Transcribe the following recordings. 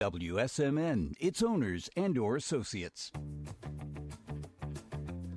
WSMN, its owners and/or associates.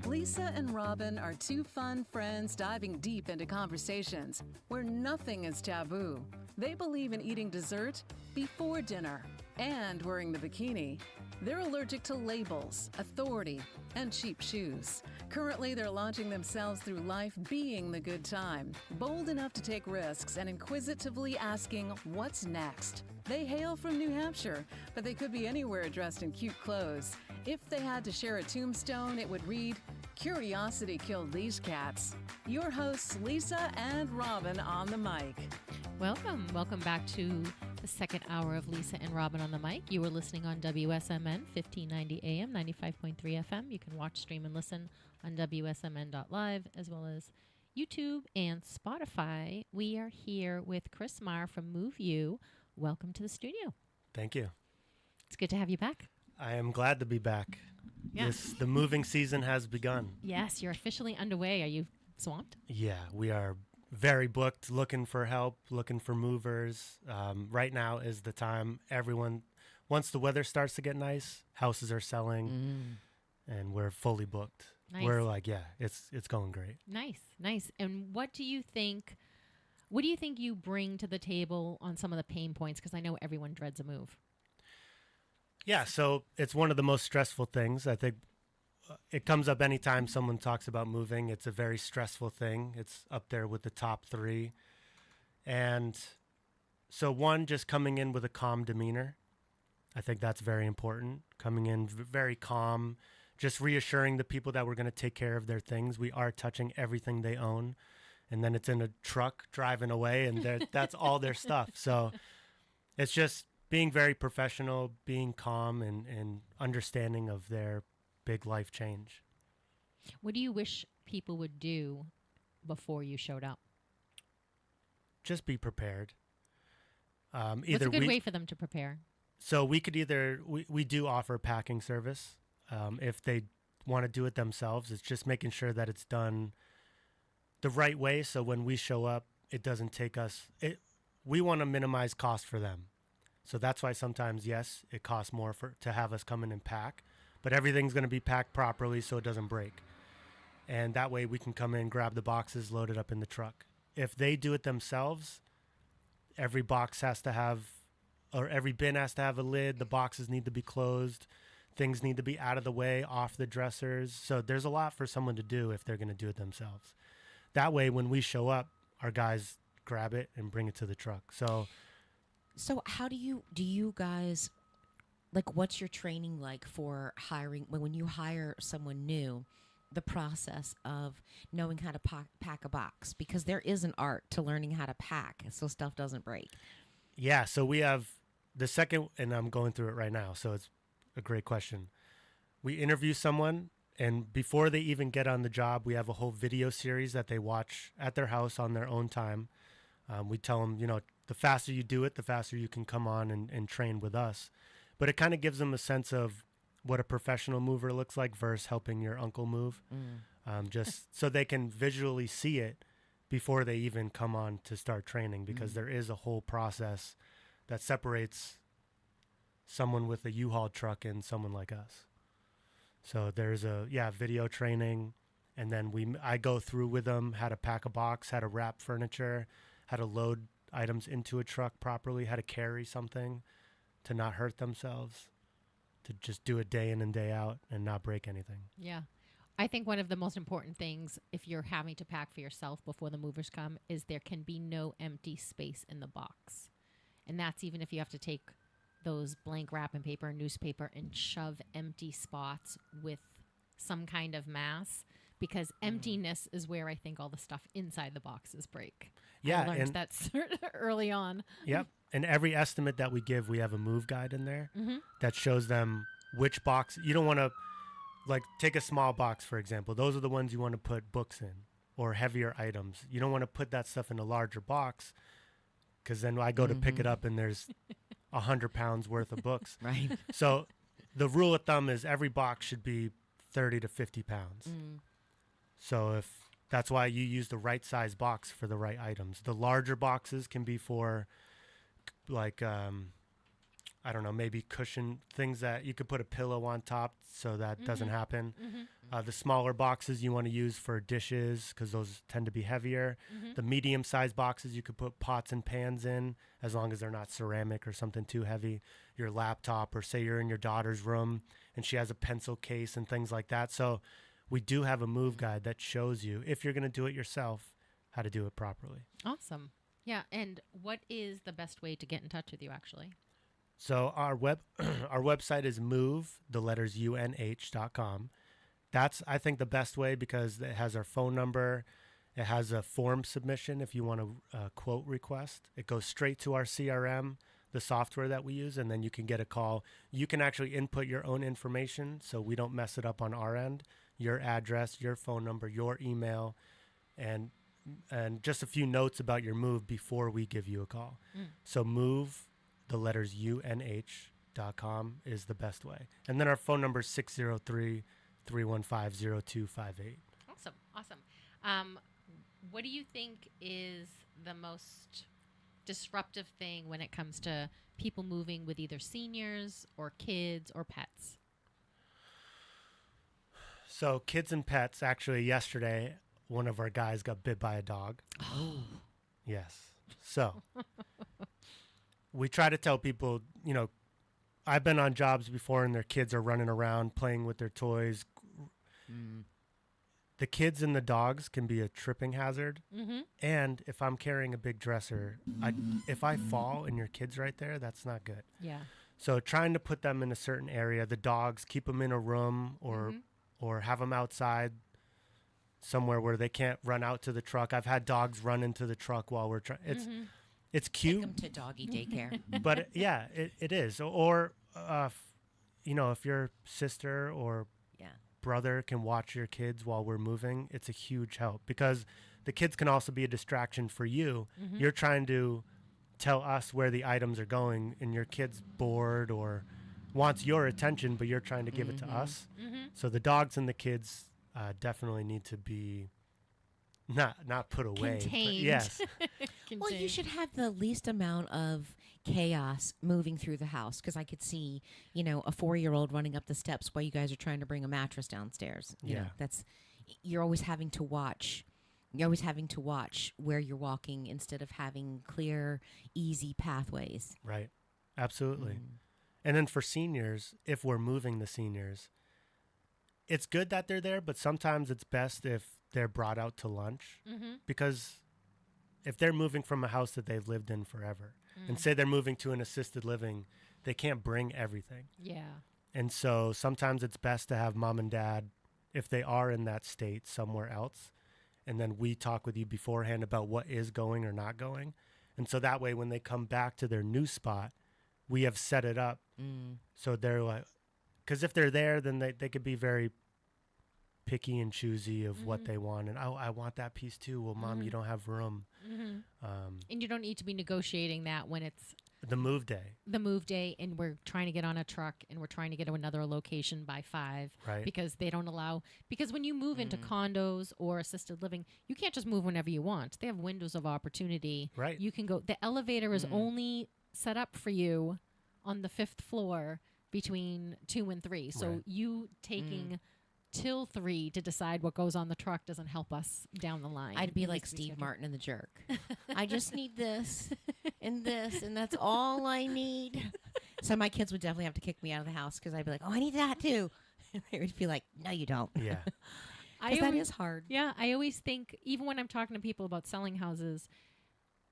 Lisa and Robin are two fun friends diving deep into conversations where nothing is taboo. They believe in eating dessert before dinner and wearing the bikini. They're allergic to labels, authority, and cheap shoes. Currently, they're launching themselves through life being the good time, bold enough to take risks and inquisitively asking, what's next? They hail from New Hampshire, but they could be anywhere dressed in cute clothes. If they had to share a tombstone, it would read, "Curiosity killed these cats." Your hosts, Lisa and Robin on the mic. Welcome back to the second hour of Lisa and Robin on the mic. You were listening on WSMN 1590 AM, 95.3 FM. You can watch, stream, and listen on WSMN.live as well as YouTube and Spotify. We are here with Chris Marr from Move You. Welcome to the studio. Thank you. It's good to have you back. I am glad to be back. Yeah. The moving season has begun. Yes, you're officially underway. Are you swamped? Yeah, we are very booked, looking for help, looking for movers. Right now is the time. Everyone, once the weather starts to get nice, houses are selling, and we're fully booked. Nice. We're like, yeah, it's going great. Nice. And what do you think you bring to the table on some of the pain points? Because I know everyone dreads a move. Yeah, so it's one of the most stressful things. I think it comes up anytime someone talks about moving. It's a very stressful thing. It's up there with the top three. And so one, just coming in with a calm demeanor. I think that's very important. Coming in very calm, just reassuring the people that we're going to take care of their things. We are touching everything they own. And then it's in a truck driving away, and that's all their stuff. So it's just being very professional, being calm, and understanding of their big life change. What do you wish people would do before you showed up? Just be prepared. What's a good way for them to prepare? So we could we do offer packing service. If they want to do it themselves, it's just making sure that it's done the right way. So when we show up, it doesn't take us, we want to minimize cost for them. So that's why sometimes, yes, it costs more to have us come in and pack, but everything's going to be packed properly so it doesn't break. And that way we can come in, grab the boxes, load it up in the truck. If they do it themselves, every box has to have, or every bin has to have a lid. The boxes need to be closed. Things need to be out of the way, off the dressers. So there's a lot for someone to do if they're going to do it themselves. That way, when we show up, our guys grab it and bring it to the truck. So how do you guys, like, what's your training like for hiring, when you hire someone new, the process of knowing how to pack a box? Because there is an art to learning how to pack so stuff doesn't break. Yeah, so we have the second, and I'm going through it right now, so it's a great question. We interview someone, and before they even get on the job, we have a whole video series that they watch at their house on their own time. We tell them, the faster you do it, the faster you can come on and train with us. But it kind of gives them a sense of what a professional mover looks like versus helping your uncle move. Just so they can visually see it before they even come on to start training, because there is a whole process that separates someone with a U-Haul truck and someone like us. So there's video training, and then I go through with them how to pack a box, how to wrap furniture, how to load items into a truck properly, how to carry something to not hurt themselves, to just do it day in and day out and not break anything. Yeah. I think one of the most important things, if you're having to pack for yourself before the movers come, is there can be no empty space in the box. And that's even if you have to take those blank wrapping paper and newspaper and shove empty spots with some kind of mass, because emptiness is where I think all the stuff inside the boxes break. Yeah, I learned that early on. Yep. And every estimate that we give, we have a move guide in there that shows them which box. You don't want to, like, take a small box, for example. Those are the ones you want to put books in or heavier items. You don't want to put that stuff in a larger box, because then I go to pick it up and there's 100 pounds worth of books. Right. So the rule of thumb is every box should be 30 to 50 pounds. So that's why you use the right size box for the right items. The larger boxes can be for, like, I don't know, maybe cushion things that you could put a pillow on top so that doesn't happen. The smaller boxes you want to use for dishes because those tend to be heavier. The medium-sized boxes you could put pots and pans in as long as they're not ceramic or something too heavy. Your laptop, or say you're in your daughter's room and she has a pencil case and things like that. So we do have a move guide that shows you, if you're going to do it yourself, how to do it properly. Awesome. Yeah. And what is the best way to get in touch with you, actually? So our website is unh.com. That's, I think, the best way because it has our phone number. It has a form submission if you want a quote request. It goes straight to our CRM, the software that we use, and then you can get a call. You can actually input your own information so we don't mess it up on our end. Your address, your phone number, your email, and just a few notes about your move before we give you a call. So move, the letters unh.com is the best way. And then our phone number is 603-315-0258. Awesome. What do you think is the most disruptive thing when it comes to people moving with either seniors or kids or pets? So kids and pets, actually yesterday, one of our guys got bit by a dog. Oh. Yes. So we try to tell people, I've been on jobs before and their kids are running around playing with their toys. The kids and the dogs can be a tripping hazard. And if I'm carrying a big dresser, if I fall and your kid's right there, that's not good. Yeah. So trying to put them in a certain area, the dogs, keep them in a room or have them outside somewhere where they can't run out to the truck. I've had dogs run into the truck while we're trying. It's cute. Take them to doggy daycare. But yeah, it is. Or, if your sister or brother can watch your kids while we're moving, it's a huge help because the kids can also be a distraction for you. You're trying to tell us where the items are going and your kid's bored or wants your attention, but you're trying to give it to us. So the dogs and the kids definitely need to be not put away. Contained. Yes. Well, you should have the least amount of chaos moving through the house because I could see, a 4-year-old running up the steps while you guys are trying to bring a mattress downstairs. You know, you're always having to watch. You're always having to watch where you're walking instead of having clear, easy pathways. Right. Absolutely. And then for seniors, if we're moving the seniors, it's good that they're there, but sometimes it's best if they're brought out to lunch because if they're moving from a house that they've lived in forever and say they're moving to an assisted living, they can't bring everything. Yeah. And so sometimes it's best to have mom and dad, if they are in that state, somewhere else. And then we talk with you beforehand about what is going or not going. And so that way, when they come back to their new spot, we have set it up. So they're like, because if they're there, then they could be very picky and choosy of what they want. And I want that piece too. Well, mom, you don't have room. And you don't need to be negotiating that when it's the move day and we're trying to get on a truck and we're trying to get to another location by 5 because they don't allow, because when you move into condos or assisted living, you can't just move whenever you want. They have windows of opportunity. Right. You can go, the elevator is only set up for you on the 5th floor between 2 and 3. So you taking till 3 to decide what goes on the truck doesn't help us down the line. I'd be like Steve Martin in The Jerk. I just need this, and that's all I need. So my kids would definitely have to kick me out of the house because I'd be like, oh, I need that too. And they would be like, no, you don't. Yeah. Because that is hard. Yeah, I always think, even when I'm talking to people about selling houses,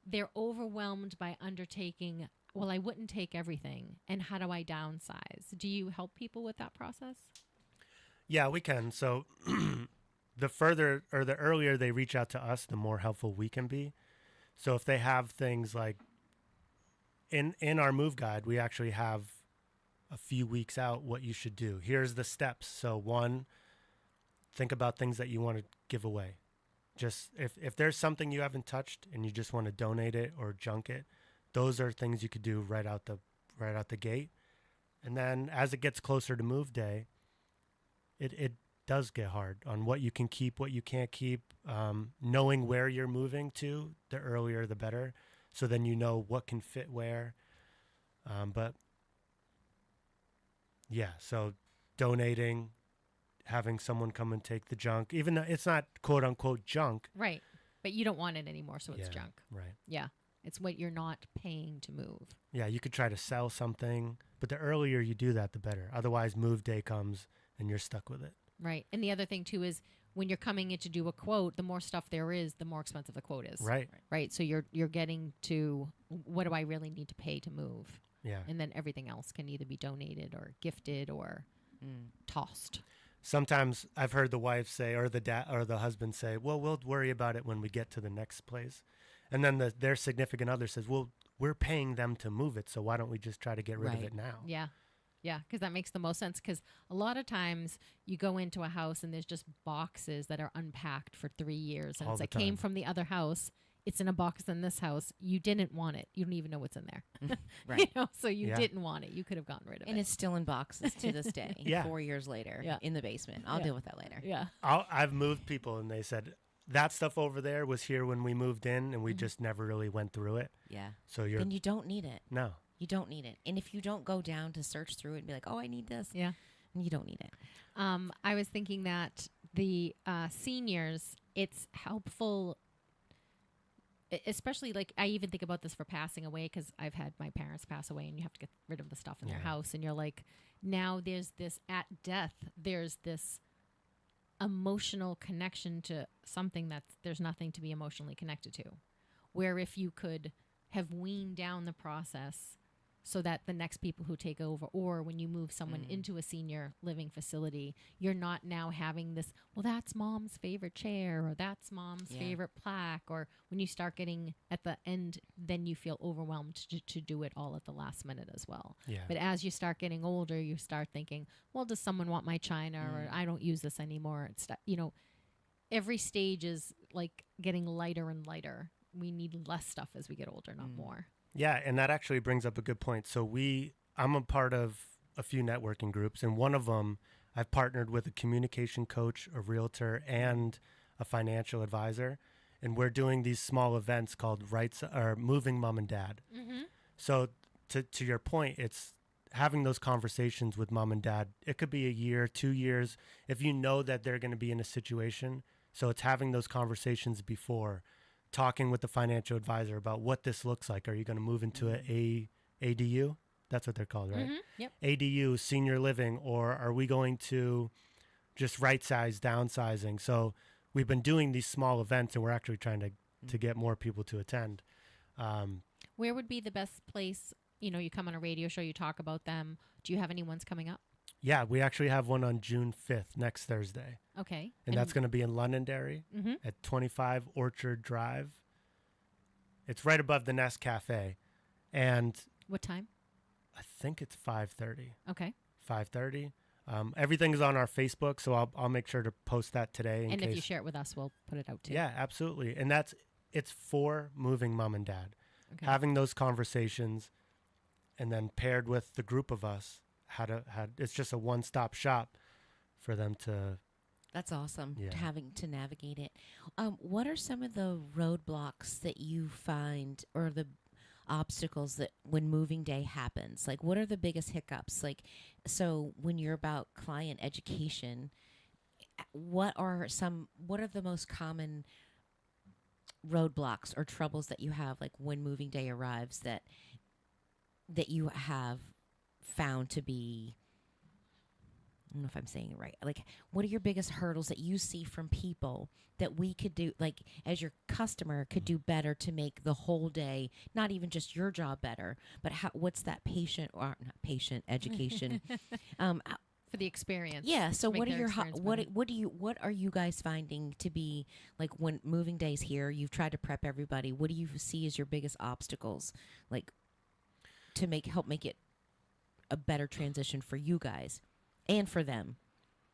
they're overwhelmed by undertaking, well, I wouldn't take everything, and how do I downsize? Do you help people with that process? Yeah, we can. So the further or the earlier they reach out to us, the more helpful we can be. So if they have things like in our move guide, we actually have a few weeks out what you should do. Here's the steps. So 1, think about things that you want to give away. Just if there's something you haven't touched and you just want to donate it or junk it, those are things you could do right out the gate. And then as it gets closer to move day, it does get hard on what you can keep, what you can't keep. Knowing where you're moving to, the earlier the better. So then you know what can fit where. But Yeah. So donating, having someone come and take the junk, even though it's not quote unquote junk. Right. But you don't want it anymore, so it's Yeah, junk. Right. Yeah. It's what you're not paying to move. Yeah. You could try to sell something, but the earlier you do that, the better. Otherwise, move day comes and you're stuck with it. Right. And the other thing, too, is when you're coming in to do a quote, the more stuff there is, the more expensive the quote is. Right. Right. So you're getting to what do I really need to pay to move? Yeah. And then everything else can either be donated or gifted or tossed. Sometimes I've heard the wife say, or the dad or the husband say, well, we'll worry about it when we get to the next place. And then their significant other says, well, we're paying them to move it, so why don't we just try to get rid of it now? Yeah. Yeah, because that makes the most sense. Because a lot of times you go into a house and there's just boxes that are unpacked for 3 years. And All it's the like, came time. from the other house. It's in a box in this house. You didn't want it. You don't even know what's in there. Right. So you Yeah. didn't want it. You could have gotten rid of And it. it's still in boxes to this day. Yeah. 4 years later Yeah. in the basement. I'll Yeah. deal with that later. Yeah. I've moved people, and they said, that stuff over there was here when we moved in, and we just never really went through it. Yeah. So you're, And you don't need it. no. You don't need it. And if you don't go down to search through it and be like, oh, I need this, Yeah. you don't need it. I was thinking that the seniors, it's helpful, especially like I even think about this for passing away because I've had my parents pass away and you have to get rid of the stuff in their Yeah. house. And you're like, now there's this at death, there's this emotional connection to something that's there's nothing to be emotionally connected to. Where if you could have weaned down the process so that the next people who take over, or when you move someone into a senior living facility, you're not now having this, well, that's mom's favorite chair, or that's mom's Yeah. favorite plaque, or when you start getting at the end, then you feel overwhelmed to do it all at the last minute as well. Yeah. But as you start getting older, you start thinking, well, does someone want my china, or I don't use this anymore. It's, every stage is like getting lighter and lighter. We need less stuff as we get older, not more. Yeah, and that actually brings up a good point. So I'm a part of a few networking groups, and one of them I've partnered with a communication coach, a realtor, and a financial advisor, and we're doing these small events called Moving Mom and Dad. So to your point, it's having those conversations with mom and dad. It could be a year, 2 years, if you know that they're going to be in a situation. So it's having those conversations before, talking with the financial advisor about what this looks like. Are you going to move into a ADU? That's what they're called, right? Yep. ADU, senior living, or are we going to just right size, downsizing? So we've been doing these small events, and we're actually trying to get more people to attend. Where would be the best place? You come on a radio show, you talk about them. Do you have any ones coming up? Yeah, we actually have one on June 5th, next Thursday. Okay. And that's going to be in Londonderry Mm-hmm. at 25 Orchard Drive. It's right above the Nest Cafe. And What time? I think it's 5:30. Okay. 5:30. Everything is on our Facebook, so I'll make sure to post that today. And if you share it with us, we'll put it out too. Yeah, absolutely. And it's for moving mom and dad. Okay. Having those conversations, and then paired with the group of us, it's just a one-stop shop for them to. That's awesome, Yeah. having to navigate it. What are some of the roadblocks that you find, or the obstacles that when moving day happens? Like, what are the biggest hiccups? Like, so when you're about client education, what are the most common roadblocks or troubles that you have, like when moving day arrives, that you have found to be, I don't know if I'm saying it right. Like, what are your biggest hurdles that you see from people that we could do, like, as your customer could do better to make the whole day, not even just your job better, but what's that not patient education? For the experience. Yeah. So Make what are their your experience what are you guys finding to be like when moving days here? You've tried to prep everybody. What do you see as your biggest obstacles, like, to help make it a better transition for you guys and for them?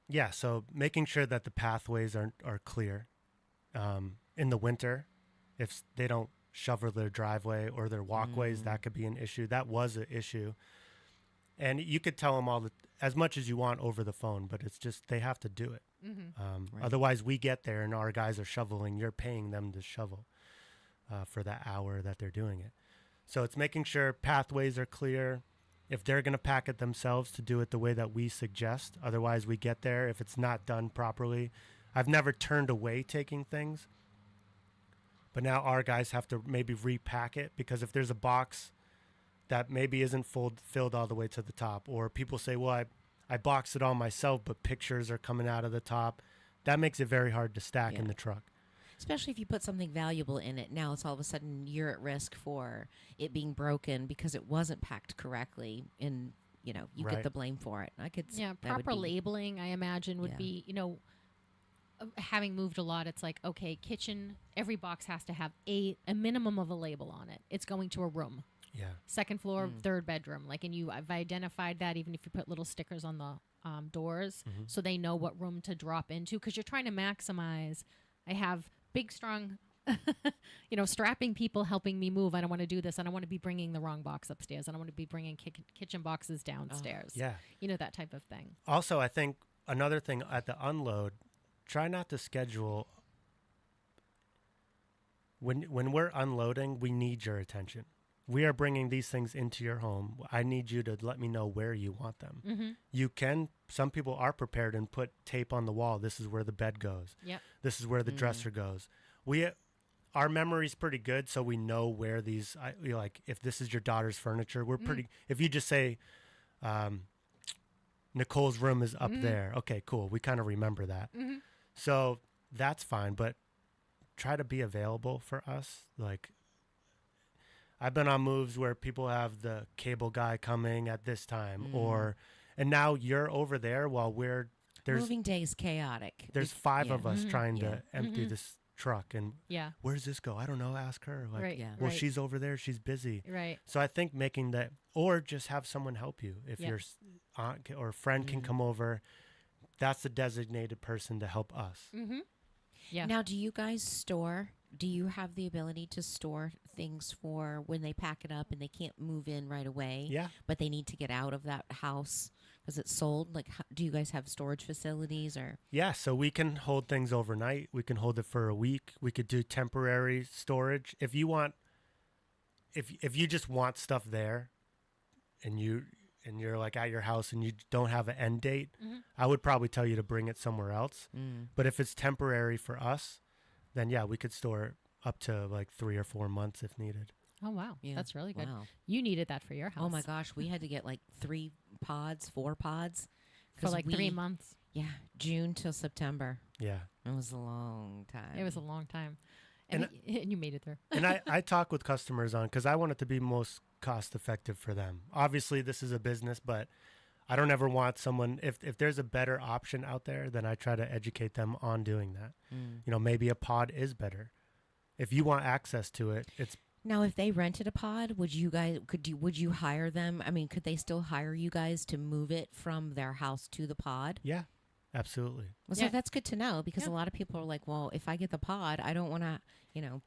Yeah, so making sure that the pathways are clear. In the winter, if they don't shovel their driveway or their walkways, that could be an issue. That was an issue. And you could tell them as much as you want over the phone, but it's just they have to do it. Right. Otherwise, we get there and our guys are shoveling. You're paying them to shovel for that hour that they're doing it. So it's making sure pathways are clear, if they're going to pack it themselves, to do it the way that we suggest. Otherwise, we get there. If it's not done properly, I've never turned away taking things. But now our guys have to maybe repack it, because if there's a box that maybe isn't filled all the way to the top, or people say, well, I boxed it all myself, but pictures are coming out of the top, that makes it very hard to stack in the truck. Especially if you put something valuable in it. Now it's all of a sudden you're at risk for it being broken because it wasn't packed correctly, and you get the blame for it. Proper labeling, I imagine, would be, having moved a lot, it's like, okay, kitchen, every box has to have a minimum of a label on it. It's going to a room. Yeah. Second floor, third bedroom. I've identified that, even if you put little stickers on the doors, so they know what room to drop into, because you're trying to maximize. I have big, strong, strapping people helping me move. I don't want to do this. I don't want to be bringing the wrong box upstairs. I don't want to be bringing kitchen boxes downstairs. Yeah. That type of thing. Also, I think another thing at the unload, try not to schedule. When we're unloading, we need your attention. We are bringing these things into your home. I need you to let me know where you want them. You can, some people are prepared and put tape on the wall. This is where the bed goes. Yep. This is where the dresser goes. Our memory's pretty good, so we know where these, like if this is your daughter's furniture, we're pretty, if you just say, Nicole's room is up there. Okay, cool. We kind of remember that. So that's fine, but try to be available for us. Like, I've been on moves where people have the cable guy coming at this time, and now you're over there while there's moving day is chaotic. There's 5 of us trying to empty this truck, and where's this go? I don't know. Ask her. Like, well, she's over there. She's busy. Right. So I think making that, or just have someone help you. If your aunt or friend can come over, that's the designated person to help us. Yeah. Now, do you guys store? Do you have the ability to store things for when they pack it up and they can't move in right away? Yeah. But they need to get out of that house because it's sold? Like, do you guys have storage facilities or? Yeah, so we can hold things overnight. We can hold it for a week. We could do temporary storage. If you want, if you just want stuff there and you're like at your house and you don't have an end date, I would probably tell you to bring it somewhere else. But if it's temporary for us, then we could store it up to like 3 or 4 months if needed. Oh, wow. Yeah. That's really good. Wow. You needed that for your house. Oh my gosh. We had to get like 3 pods, 4 pods. For like 3 months. Yeah. June till September. Yeah. It was a long time. It was a long time. And you made it through. And I talk with customers on, because I want it to be most cost effective for them. Obviously, this is a business, but I don't ever want someone, if there's a better option out there, then I try to educate them on doing that. Maybe a pod is better. If you want access to it, it's. Now, if they rented a pod, would you hire them? I mean, could they still hire you guys to move it from their house to the pod? Yeah, absolutely. Well, so that's good to know, because a lot of people are like, well, if I get the pod, I don't want to,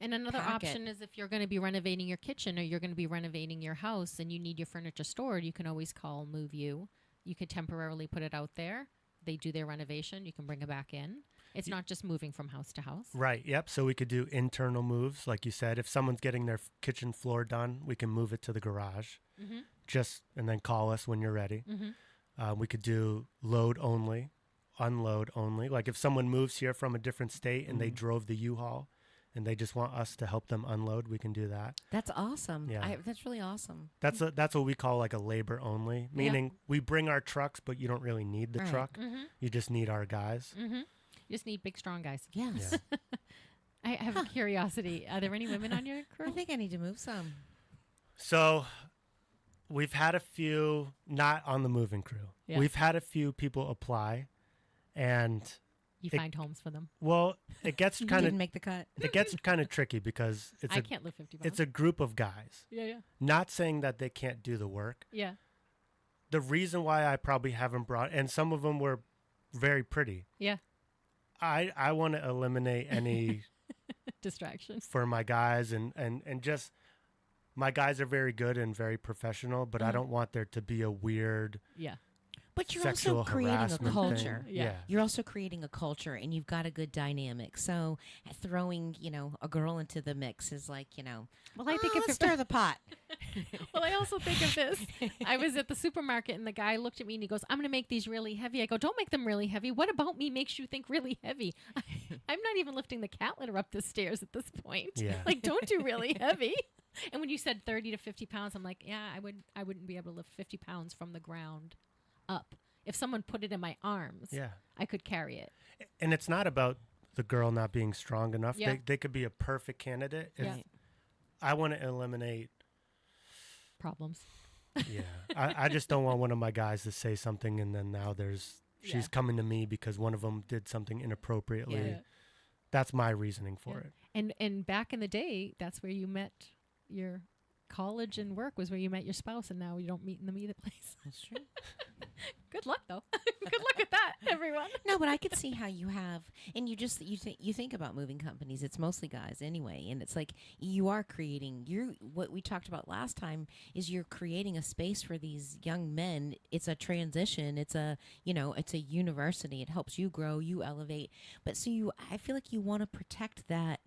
And another option is if you're going to be renovating your kitchen or you're going to be renovating your house and you need your furniture stored, you can always call Move You. You could temporarily put it out there. They do their renovation. You can bring it back in. It's not just moving from house to house. Right. Yep. So we could do internal moves. Like you said, if someone's getting their kitchen floor done, we can move it to the garage and then call us when you're ready. We could do load only, unload only. Like if someone moves here from a different state and they drove the U-Haul and they just want us to help them unload, we can do that. That's awesome. Yeah. That's really awesome. That's what we call like a labor only, meaning we bring our trucks, but you don't really need the truck. You just need our guys. You just need big, strong guys. Yes. Yeah. I have a curiosity. Are there any women on your crew? I think I need to move some. So we've had a few, not on the moving crew. Yeah. We've had a few people apply, and you find homes for them. Well, it gets kind of didn't make the cut. It gets kind of tricky because I can't live 50 pounds. It's a group of guys. Yeah. Not saying that they can't do the work. Yeah. The reason why I probably haven't brought, and some of them were very pretty. Yeah. I want to eliminate any distractions for my guys, and just my guys are very good and very professional, but I don't want there to be a weird. Yeah. But you're sexual also creating a harassment culture. thing. Yeah. You're also creating a culture, and you've got a good dynamic. So throwing, a girl into the mix is like, Well, I think if let's it- stir the pot. Well, I also think of this. I was at the supermarket and the guy looked at me and he goes, I'm going to make these really heavy. I go, don't make them really heavy. What about me makes you think really heavy? I'm not even lifting the cat litter up the stairs at this point. Yeah. Like, don't do really heavy. And when you said 30 to 50 pounds, I'm like, yeah, I wouldn't be able to lift 50 pounds from the ground up. If someone put it in my arms, Yeah. I could carry it. And it's not about the girl not being strong enough. Yeah. They could be a perfect candidate. If Yeah. I want to eliminate, Problems. yeah, I just don't want one of my guys to say something and then now she's Yeah. coming to me because one of them did something inappropriately. Yeah. That's my reasoning for Yeah. it. And back in the day, that's where you met your college and work was where you met your spouse, and now you don't meet in the either place. That's true. Good luck, though. Good luck with that, everyone. No, but I could see how you have, and you think about moving companies. It's mostly guys anyway, and it's like you are creating. What we talked about last time is you're creating a space for these young men. It's a transition. It's a it's a university. It helps you grow, you elevate. But I feel like you want to protect that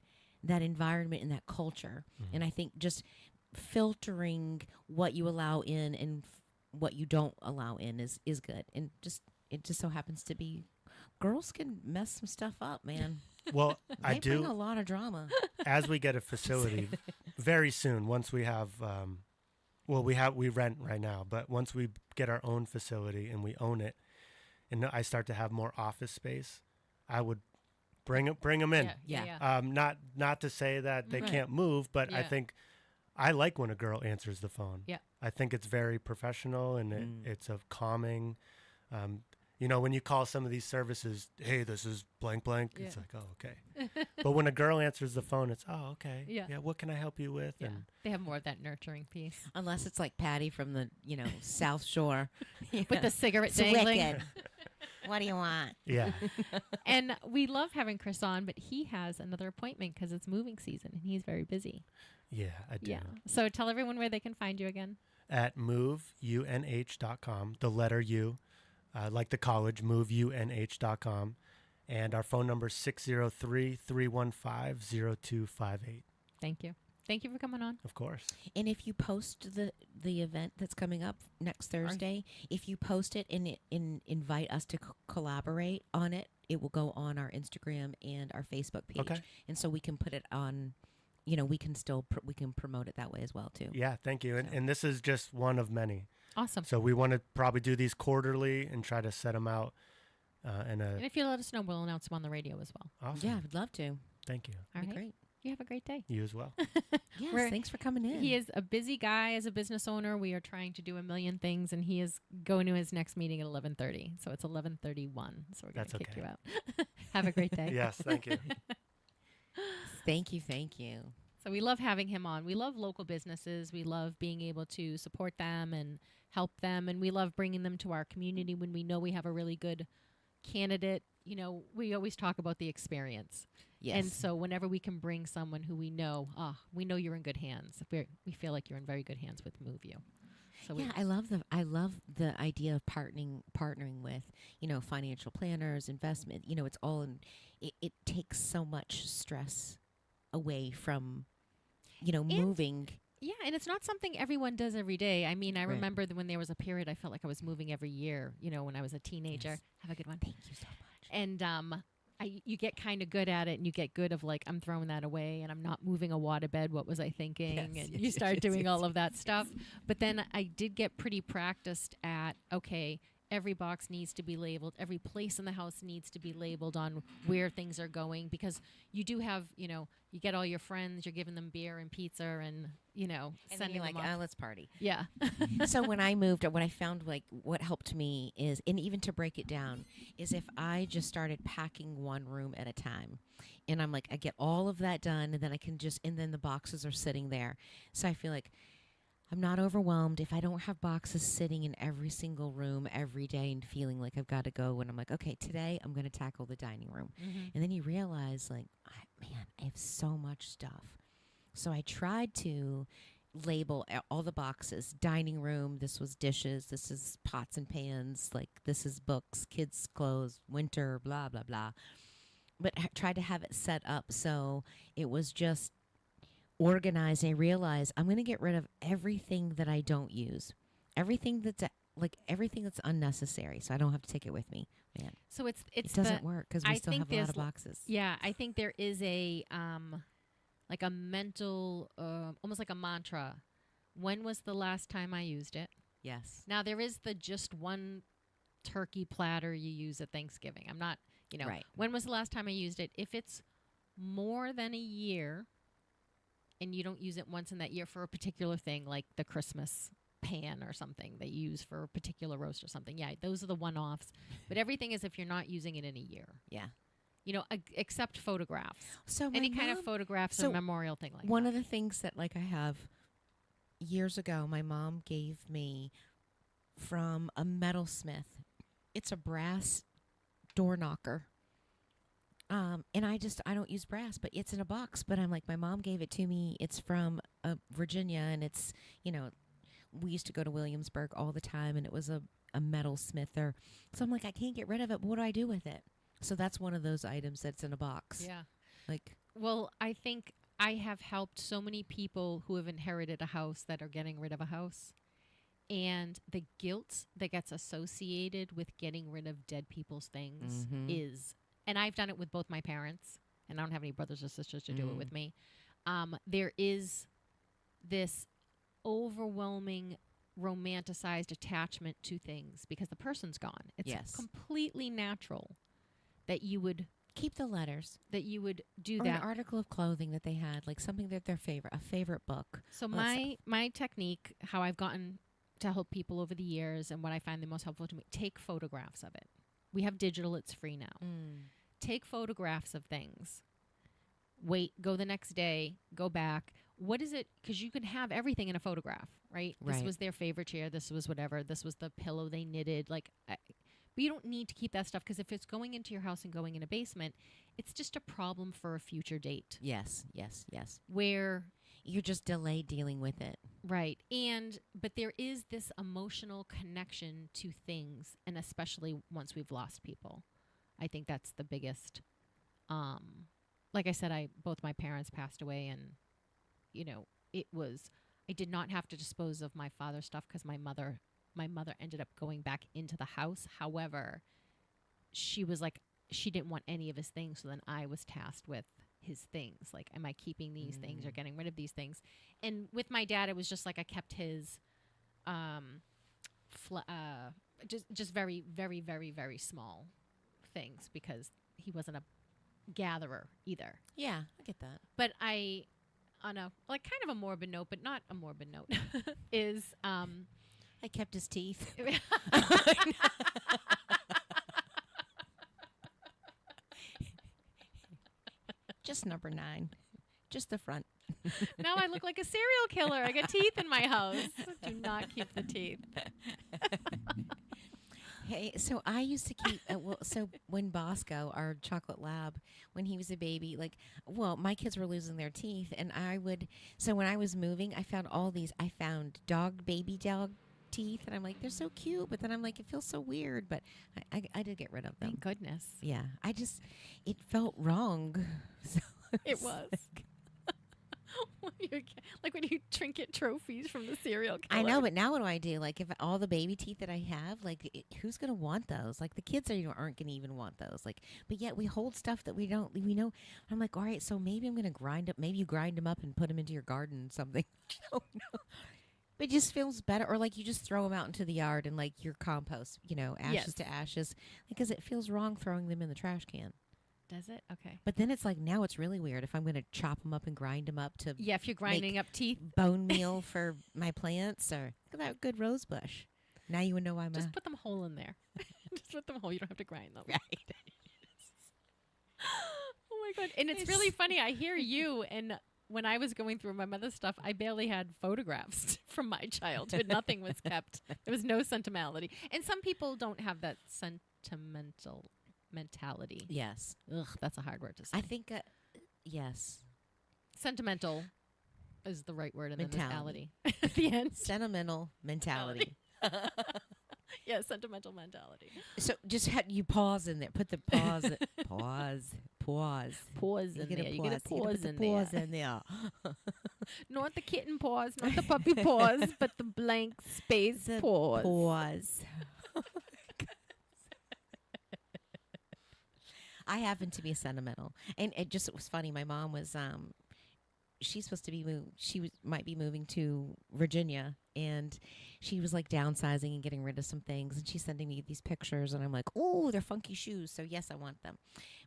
environment and that culture, and I think just filtering what you allow in and what you don't allow in is good, and it just so happens to be girls can mess some stuff up, man. Well, I They bring a do. lot of drama. As we get a facility very soon, once we have, we rent right now, but once we get our own facility and we own it, and I start to have more office space, I would bring them in. Yeah. Not to say that they Right. can't move, but I Yeah. think I like when a girl answers the phone. Yeah. I think it's very professional and it's a calming. When you call some of these services, hey, this is blank blank. It's Yeah. like, oh, okay. But when a girl answers the phone, it's, oh, okay. Yeah. What can I help you with? Yeah. And They have more of that nurturing piece. Unless it's like Patty from the South Shore With the cigarette It's dangling. wicked. What do you want? yeah, And we love having Chris on, but he has another appointment because it's moving season and he's very busy. yeah, I do. Yeah. So tell everyone where they can find you again. At moveunh.com, the letter U, like the college, moveunh.com. And our phone number is 603-315-0258. Thank you. Thank you for coming on. Of course. And if you post the event that's coming up next Thursday, if you post it and invite us to collaborate on it, it will go on our Instagram and our Facebook page. Okay. And so we can put it on, we can still we can promote it that way as well too. Yeah, thank you. So. And this is just one of many. Awesome. So we want to probably do these quarterly and try to set them out. And if you let us know, we'll announce them on the radio as well. Awesome. Yeah, I'd love to. Thank you. All Be right. great. You have a great day. You as well. Yes, We're- thanks for coming in. He is a busy guy as a business owner. We are trying to do a million things, and he is going to his next meeting at 11:30. So it's 11:31. So we're going That's to kick okay. you out. Have a great day. Yes, thank you. Thank you. So we love having him on. We love local businesses. We love being able to support them and help them. And we love bringing them to our community when we know we have a really good candidate. We always talk about the experience. Yes. And so whenever we can bring someone who we know you're in good hands. We feel like you're in very good hands with MoveU. So I love the idea of partnering with, financial planners, investment. It's all it takes so much stress away from, moving. Yeah, and it's not something everyone does every day. I mean, I Right. remember when there was a period I felt like I was moving every year, when I was a teenager. Yes. Have a good one. Thank you so much. And you get kind of good at it, and you get good of like, I'm throwing that away, and I'm not moving a waterbed. What was I thinking? Yes, and yes, you yes, start yes, doing yes, all of that stuff. But then I did get pretty practiced at, okay, every box needs to be labeled. Every place in the house needs to be labeled on where things are going, because you do have, you get all your friends, you're giving them beer and pizza and, And then sending you're them like, off. let's party. Yeah. So when I moved, what I found, like, what helped me is, and even to break it down, is if I just started packing one room at a time, and I'm like, I get all of that done, and then and then the boxes are sitting there. So I feel like I'm not overwhelmed if I don't have boxes sitting in every single room every day and feeling like I've got to go. And I'm like, okay, today I'm going to tackle the dining room. And then you realize, like, man, I have so much stuff. So I tried to, label all the boxes. Dining room, this was dishes, this is pots and pans, like this is books, kids' clothes, winter, blah, blah, blah. But tried to have it set up so it was just organized. And I realized I'm going to get rid of everything that I don't use, everything that's everything that's unnecessary, so I don't have to take it with me. Man, So it doesn't work because we I still think have a lot of there's boxes. Yeah, I think there is a like a mental, almost like a mantra. When was the last time I used it? Yes. Now there is the just one turkey platter you use at Thanksgiving. I'm not, Right. when was the last time I used it? If it's more than a year and you don't use it once in that year for a particular thing, like the Christmas pan or something that you use for a particular roast or something, yeah, those are the one-offs. But everything is if you're not using it in a year. Yeah. Except photographs. So Any kind of photographs or memorial thing like one that. of the things that I have years ago, my mom gave me from a metalsmith. It's a brass door knocker. And I don't use brass, but it's in a box. But I'm like, my mom gave it to me. It's from Virginia, and it's, we used to go to Williamsburg all the time, and it was a metalsmith there. So I'm like, I can't get rid of it, but what do I do with it? So that's one of those items that's in a box. Yeah. Well, I think I have helped so many people who have inherited a house that are getting rid of a house. And the guilt that gets associated with getting rid of dead people's things is, and I've done it with both my parents, and I don't have any brothers or sisters to do it with me. There is this overwhelming romanticized attachment to things because the person's gone. It's completely natural that you would keep the letters. That you would do or that. An article of clothing that they had, like something that their favorite, a favorite book. So my technique, how I've gotten to help people over the years and what I find the most helpful to me, take photographs of it. We have digital, it's free now. Take photographs of things. Wait, go the next day, go back. What is it? Because you can have everything in a photograph, right? This was their favorite chair. This was whatever. This was the pillow they knitted. But you don't need to keep that stuff because if it's going into your house and going in a basement, it's just a problem for a future date. Yes. Where you're just delayed dealing with it. Right. But there is this emotional connection to things, and especially once we've lost people. I think that's the biggest. Like I said, both my parents passed away, and I did not have to dispose of my father's stuff because my mother ended up going back into the house. However, she was like, she didn't want any of his things. So then I was tasked with his things. Like, am I keeping these things or getting rid of these things? And with my dad, it was just like I kept his, just very, very, very, very small things because he wasn't a gatherer either. Yeah, I get that. But on a kind of a morbid note, but not a morbid note, is I kept his teeth. Just number 9. Just the front. Now I look like a serial killer. I got teeth in my house. Do not keep the teeth. Hey, so I used to keep, so when Bosco, our chocolate lab, when he was a baby, my kids were losing their teeth, and so when I was moving, I found baby dog teeth, and I'm like, they're so cute, but then I'm like, it feels so weird, but I did get rid of them. Thank goodness. Yeah, it felt wrong. So it was. Like when you trinket trophies from the serial killer. I know, but now what do I do? Like, if all the baby teeth that I have, who's going to want those? Like, the kids aren't going to even want those. Like, but yet we hold stuff that we know. I'm like, all right, so maybe I'm going to maybe you grind them up and put them into your garden or something. I don't know. But it just feels better. Or you just throw them out into the yard and your compost, ashes to ashes. Because it feels wrong throwing them in the trash can. Does it? Okay. But then it's now it's really weird if I'm going to chop them up and grind them up to if you're grinding up teeth, bone meal for my plants, or look at that good rose bush. Now you would know why I'm just put them whole in there. Just put them whole. You don't have to grind them. Right. Oh my God! And it's really funny. I hear you. And when I was going through my mother's stuff, I barely had photographs from my childhood. Nothing was kept. There was no sentimentality. And some people don't have that sentimental mentality. Yes. Ugh, that's a hard word to say. I think, yes. Sentimental. is the right word, and Mentality. then this at the end. Sentimental mentality. Yeah, sentimental mentality. So just you pause in there. Put the pause. Pause. Pause in there. You get a pause in Pause there. in there. Not the kitten pause, not the puppy pause, but the blank space The pause. Pause. I happen to be sentimental, and it was funny. My mom was she's supposed to be might be moving to Virginia, and she was like downsizing and getting rid of some things, and she's sending me these pictures, and I'm like, oh, they're funky shoes, so yes, I want them,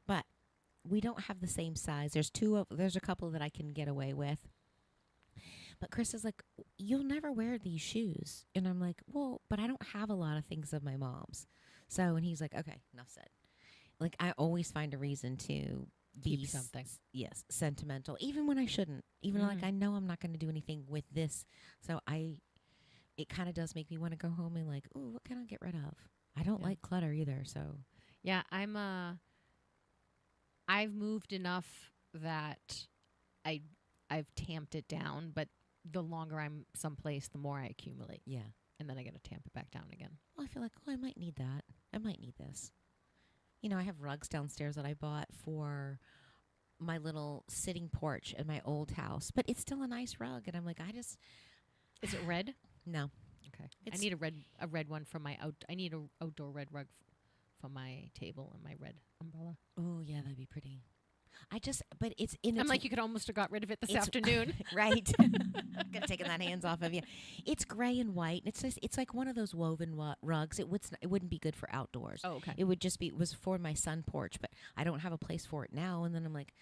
but we don't have the same size. There's a couple that I can get away with, but Chris is like, you'll never wear these shoes, and I'm like, well, but I don't have a lot of things of my mom's, and he's like, okay, enough said. Like, I always find a reason to be Keep something. Yes, sentimental, even when I shouldn't. Even like I know I'm not going to do anything with this, so it kind of does make me want to go home and like, ooh, what can I get rid of? I don't like clutter either, so Yeah, I've moved enough that I've tamped it down, but the longer I'm someplace, the more I accumulate, yeah. and then I got to tamp it back down again. Well, I feel like, oh, I might need that. I might need this. You know, I have rugs downstairs that I bought for my little sitting porch in my old house, but it's still a nice rug, and I'm like, Is it red? No. Okay. I need a red one for my I need a outdoor red rug for my table and my red umbrella. Oh, yeah, that'd be pretty. But it's I'm like, you could almost have got rid of it this afternoon. Right. Could have taken that hands off of you. It's gray and white. It's like one of those woven rugs. It wouldn't be good for outdoors. Oh, okay. It was for my sun porch, but I don't have a place for it now. And then I'm like,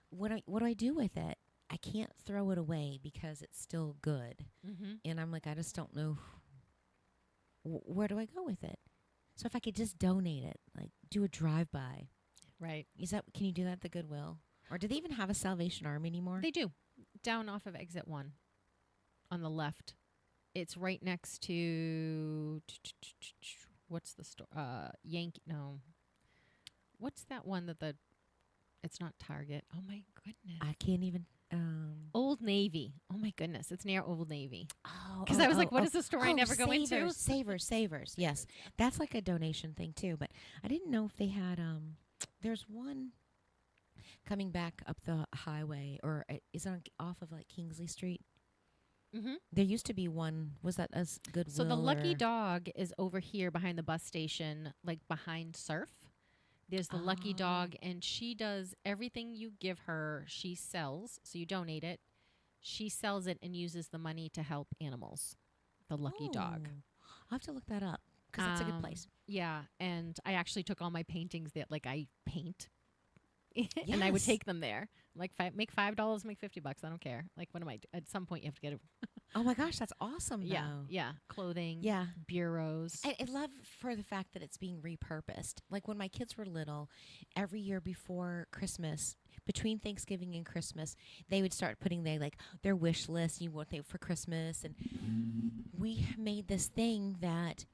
what do I do with it? I can't throw it away because it's still good. Mm-hmm. And I'm like, I just don't know where do I go with it. So if I could just donate it, like do a drive-by. Right. Can you do that at the Goodwill? Or do they even have a Salvation Army anymore? They do. Down off of exit 1 on the left. It's right next to what's the store? Yankee. No. What's that one that it's not Target. Oh my goodness. I can't even. Old Navy. Oh my goodness. It's near Old Navy. Oh, Because I was like, what is the store I never go into? Savers. Yes. That's like a donation thing too. But I didn't know if they had, there's one coming back up the highway, or is it off of like Kingsley Street? Mm-hmm. There used to be one. Was that as Goodwill? So the Lucky Dog is over here behind the bus station, like behind Surf. There's the Lucky Dog, and she does everything you give her, she sells. So you donate it. She sells it and uses the money to help animals. The Lucky Dog. I'll have to look that up because it's a good place. Yeah, and I actually took all my paintings that, like, I paint, and I would Yes. take them there. Like, make $5, make $50. I don't care. Like, what am I? At some point, you have to get it. Oh my gosh, that's awesome! Yeah, though. yeah. Clothing. Yeah. Bureaus. I love for the fact that it's being repurposed. Like when my kids were little, every year before Christmas, between Thanksgiving and Christmas, they would start putting their wish list. You want for Christmas, and we made this thing that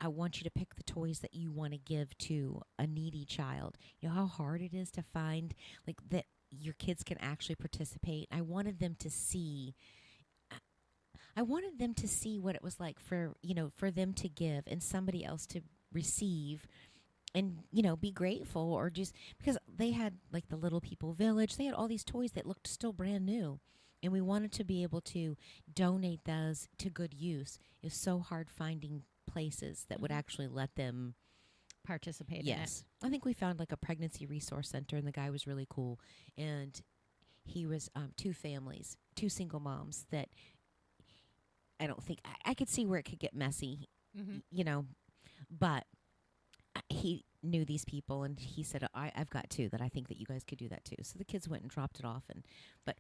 I want you to pick the toys that you want to give to a needy child. You know how hard it is to find like that your kids can actually participate. I wanted them to see what it was like for them to give and somebody else to receive, and be grateful, or just because they had like the Little People Village, they had all these toys that looked still brand new, and we wanted to be able to donate those to good use. It was so hard finding places that would actually let them Participate in it. Yes. I think we found like a pregnancy resource center, and the guy was really cool. And he was two single moms that I don't think I could see where it could get messy, but he knew these people, and he said, I've got two that I think that you guys could do that too. So the kids went and dropped it off, but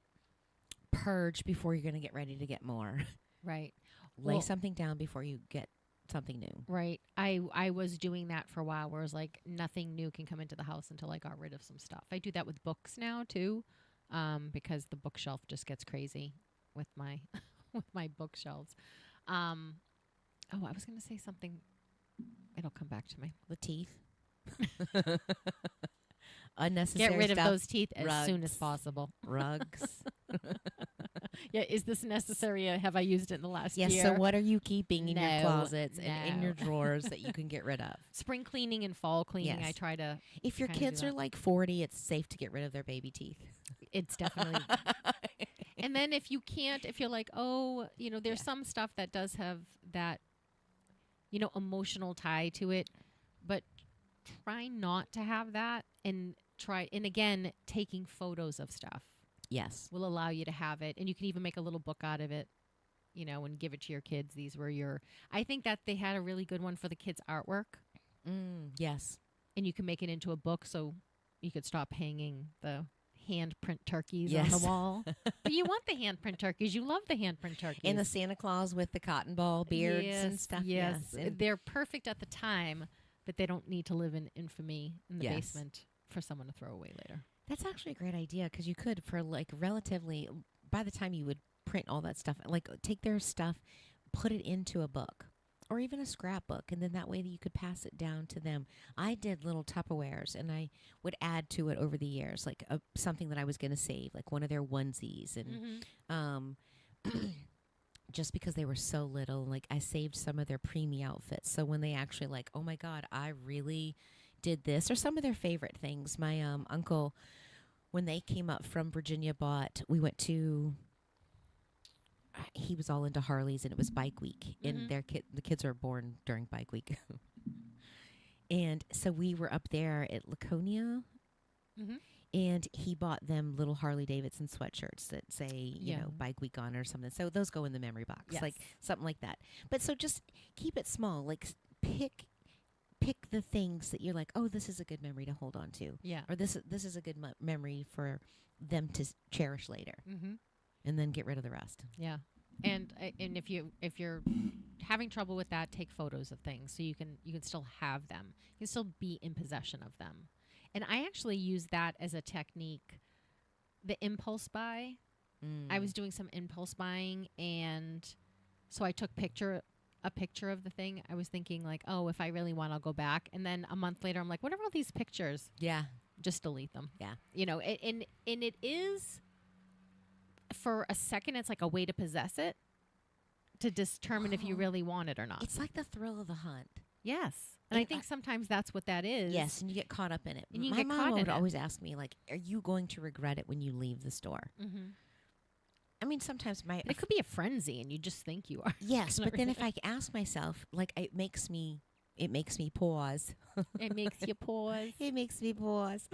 purge before you're going to get ready to get more. Right. Lay something down before you get something new. Right. I was doing that for a while, where it was like nothing new can come into the house until I got rid of some stuff. I do that with books now too, because the bookshelf just gets crazy with my with my bookshelves. I was going to say something. It'll come back to me. The teeth. unnecessary Get rid of stuff. those teeth as soon as Rugs. possible. Rugs. Yeah, is this necessary? Have I used it in the last Yes. year? So what are you keeping in your No, closets and in no. your drawers that you can get rid of? Spring cleaning and fall cleaning, I Yes. try to. If your kinda do kids are that. like 40, it's safe to get rid of their baby teeth. It's definitely. And then if you can't, if you're like, oh, there's Yeah. some stuff that does have that, emotional tie to it, but try not to have that and again, taking photos of stuff Yes. will allow you to have it. And you can even make a little book out of it, and give it to your kids. These were I think that they had a really good one for the kids' artwork, Yes. and you can make it into a book so you could stop hanging the handprint turkeys on Yes. the wall. But you want the handprint turkeys. You love the handprint turkeys. And the Santa Claus with the cotton ball beards and stuff. Yes. And They're perfect at the time, but they don't need to live in infamy in the Yes. basement for someone to throw away later. that's actually a great idea because you could, for like relatively, by the time you would print all that stuff, like take their stuff, put it into a book or even a scrapbook, and then that way that you could pass it down to them. I did little Tupperwares, and I would add to it over the years, like something that I was going to save, like one of their onesies, and just because they were so little, like I saved some of their preemie outfits. So when they actually like, oh my God, I really did this, or some of their favorite things. My uncle, when they came up from Virginia, we went to. He was all into Harleys, and it was Bike Week, and the kids are born during Bike Week, and so we were up there at Laconia, and he bought them little Harley Davidson sweatshirts that say you know Bike Week on or something. So those go in the memory box, like something like that. But so just keep it small, like pick the things that you're like, oh, this is a good memory to hold on to, or this is a good memory for them to cherish later. And then get rid of the rest. Yeah, and if you're having trouble with that, take photos of things so you can still have them. You can still be in possession of them. And I actually use that as a technique. The impulse buy. I was doing some impulse buying, and so I took a picture of the thing. I was thinking like, oh, if I really want, I'll go back. And then a month later, I'm like, what are all these pictures? Yeah, just delete them. Yeah, and it is. For a second, it's like a way to possess it, to determine if you really want it or not. it's like the thrill of the hunt. Yes. And I think sometimes that's what that is. Yes, and you get caught up in it. And you My get mom caught in would it. always ask me, like, are you going to regret it when you leave the store? I mean, sometimes It could be a frenzy, and you just think you are. yes, but then if I ask myself, like, it makes me pause. It makes you pause. It makes me pause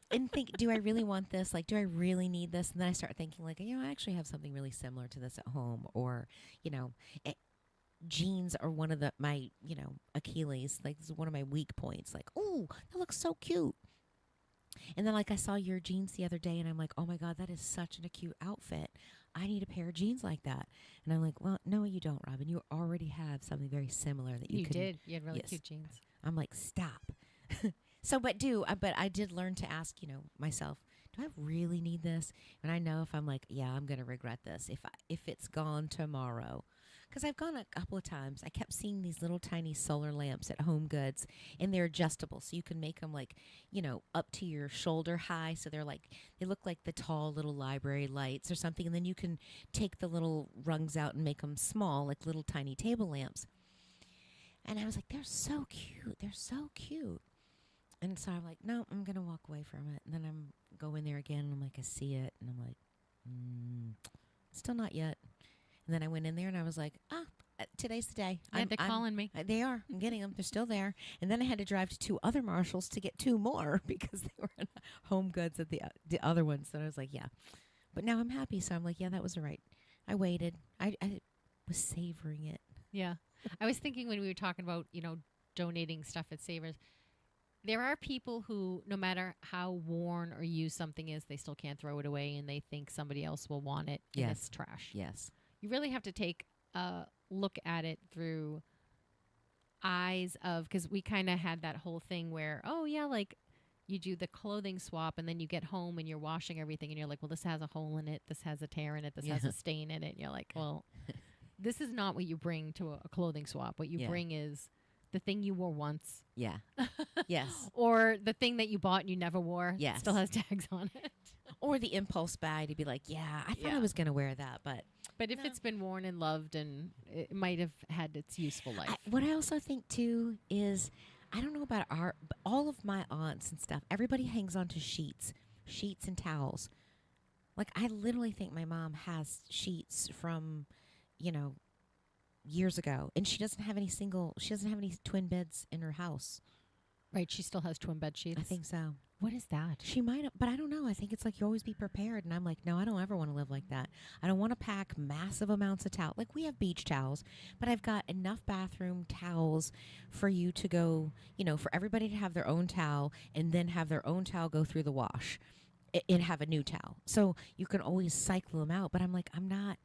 and think, do I really want this? Like, do I really need this? And then I start thinking, like, I actually have something really similar to this at home. Or, jeans are one of my Achilles. Like, this is one of my weak points. Like, ooh, that looks so cute. And then, like, I saw your jeans the other day, and I'm like, oh, my God, that is such a cute outfit. I need a pair of jeans like that. And I'm like, well, no, you don't, Robin. You already have something very similar that you can. did. You had really Yes. cute jeans. I'm like, stop. But I did learn to ask, myself, do I really need this? And I know if I'm like, yeah, I'm going to regret this if it's gone tomorrow. Because I've gone a couple of times. I kept seeing these little tiny solar lamps at Home Goods, and they're adjustable. So you can make them like, up to your shoulder high. So they look like the tall little library lights or something. And then you can take the little rungs out and make them small, like little tiny table lamps. And I was like, they're so cute. They're so cute. And so I'm like, no, I'm going to walk away from it. And then I'm go in there again, and I'm like, I see it. And I'm like, still not yet. And then I went in there, and I was like, today's the day. Yeah, they're calling me. They are. I'm getting them. They're still there. And then I had to drive to 2 other Marshalls to get 2 more because they were in Home Goods at the other ones. So I was like, yeah. But now I'm happy. So I'm like, yeah, that was right. I waited. I was savoring it. Yeah. I was thinking when we were talking about, donating stuff at Savers, there are people who, no matter how worn or used something is, they still can't throw it away, and they think somebody else will want it, and it's trash. Yes. You really have to take a look at it through eyes of, because we kind of had that whole thing where, oh, yeah, like you do the clothing swap, and then you get home and you're washing everything, and you're like, well, this has a hole in it, this has a tear in it, this has a stain in it. And you're like, well, this is not what you bring to a clothing swap. What you bring is the thing you wore once. Yeah. Yes. Or the thing that you bought and you never wore. Yes. Still has tags on it. Or the impulse buy to be like, yeah, I thought I was going to wear that, but. But if it's been worn and loved, and it might have had its useful life. What I also think, too, is I don't know about but all of my aunts and stuff, everybody hangs on to sheets and towels. Like, I literally think my mom has sheets from, years ago, and she doesn't have any twin beds in her house. Right, she still has twin bed sheets. I think so. What is that? She might have, but I don't know. I think it's like you always be prepared. And I'm like, no, I don't ever want to live like that. I don't want to pack massive amounts of towel. Like, we have beach towels, but I've got enough bathroom towels for you to go, for everybody to have their own towel and then have their own towel go through the wash and have a new towel. So you can always cycle them out. But I'm like, I'm not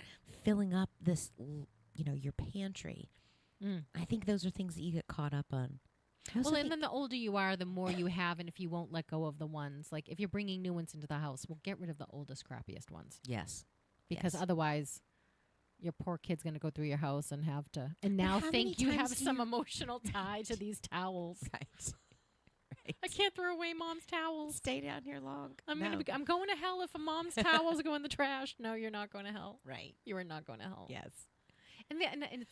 filling up this, your pantry. I think those are things that you get caught up on. Well, and then the older you are, the more you have, and if you won't let go of the ones, like if you're bringing new ones into the house, well, get rid of the oldest, crappiest ones. Yes. Because otherwise, your poor kid's going to go through your house and have to, and now how think many you have times do some you- emotional tie to these towels. Right. I can't throw away mom's towels. Stay down here long. I'm No. I'm going to hell if a mom's towels go in the trash. No, you're not going to hell. Right. You are not going to hell. Yes. And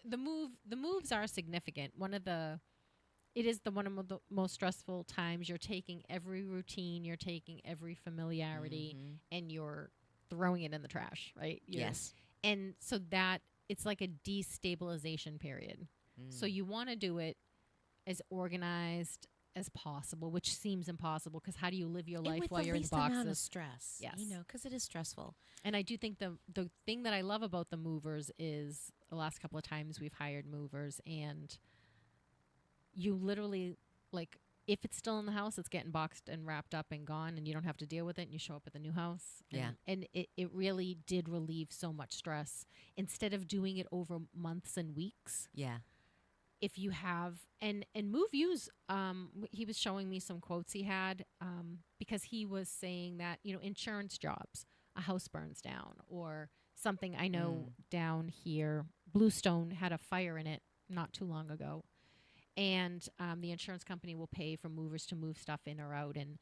the moves are significant. It is one of the most stressful times. You're taking every routine, you're taking every familiarity, and you're throwing it in the trash, right? Yes. And so that it's like a destabilization period. So you want to do it as organized as possible, which seems impossible because how do you live your life while you're in with the least amount of boxes? stress. Yes. Because it is stressful. And I do think the thing that I love about the movers is the last couple of times we've hired movers, and you literally, like, if it's still in the house, it's getting boxed and wrapped up and gone, and you don't have to deal with it, and you show up at the new house. And it really did relieve so much stress. Instead of doing it over months and weeks, Yeah. if you have, and Move Use, he was showing me some quotes he had, because he was saying that, insurance jobs, a house burns down, or something. I know down here, Bluestone had a fire in it not too long ago. And the insurance company will pay for movers to move stuff in or out. And,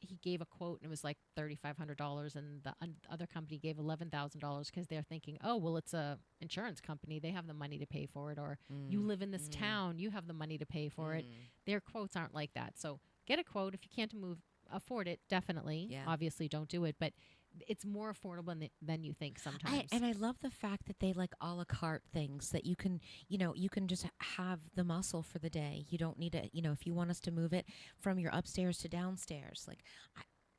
he gave a quote and it was like $3,500, and the other company gave $11,000 because they're thinking, oh, well, it's a insurance company. They have the money to pay for it. Or you live in this town. You have the money to pay for it. Their quotes aren't like that. So get a quote. If you can't afford it, definitely. Yeah. Obviously, don't do it. But it's more affordable than you think sometimes. And I love the fact that they like a la carte things that you can just have the muscle for the day. You don't need to, if you want us to move it from your upstairs to downstairs. Like,